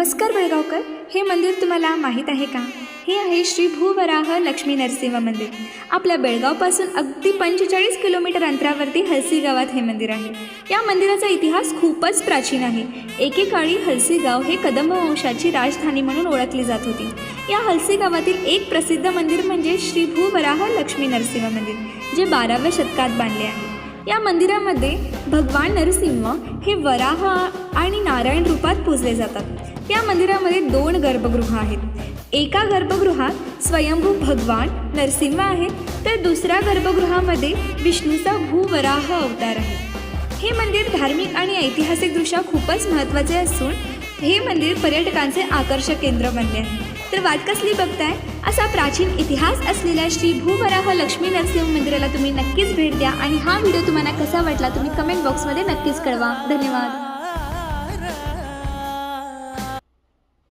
नमस्कार बेळगावकर, हे मंदिर तुम्हाला माहीत आहे का? हे आहे श्री भूवराह लक्ष्मी नरसिंह मंदिर. आपल्या बेळगावपासून अगदी 45 किलोमीटर अंतरावरती हलसी गावात हे मंदिर आहे. या मंदिराचा इतिहास खूपच प्राचीन आहे. एकेकाळी हलसी गाव हे कदंब वंशाची राजधानी म्हणून ओळखली जात होती. या हलसी गावातील एक प्रसिद्ध मंदिर म्हणजे श्री भूवराह लक्ष्मी नरसिंह मंदिर, जे 12व्या शतकात बांधले आहे. या मंदिरामध्ये भगवान नरसिंह हे वराह आणि नारायण रूपात पूजले जातात. या मंदिरामध्ये 2 गर्भगृह आहेत. एका गर्भगृहात स्वयंभू भगवान नरसिंह आहेत, तर दुसऱ्या गर्भगृहामध्ये विष्णूचा भूवराह अवतार आहे. हे मंदिर धार्मिक आणि ऐतिहासिकदृष्ट्या खूपच महत्त्वाचे असून हे मंदिर पर्यटकांचे आकर्षक केंद्र बनले आहे. तर वाट कसली बघताय? असा प्राचीन इतिहास असलेल्या श्री भूवराह लक्ष्मी नरसिंह मंदिराला तुम्ही नक्कीच भेट द्या आणि हा व्हिडिओ तुम्हाला कसा वाटला तुम्ही कमेंट बॉक्समध्ये नक्कीच कळवा. धन्यवाद.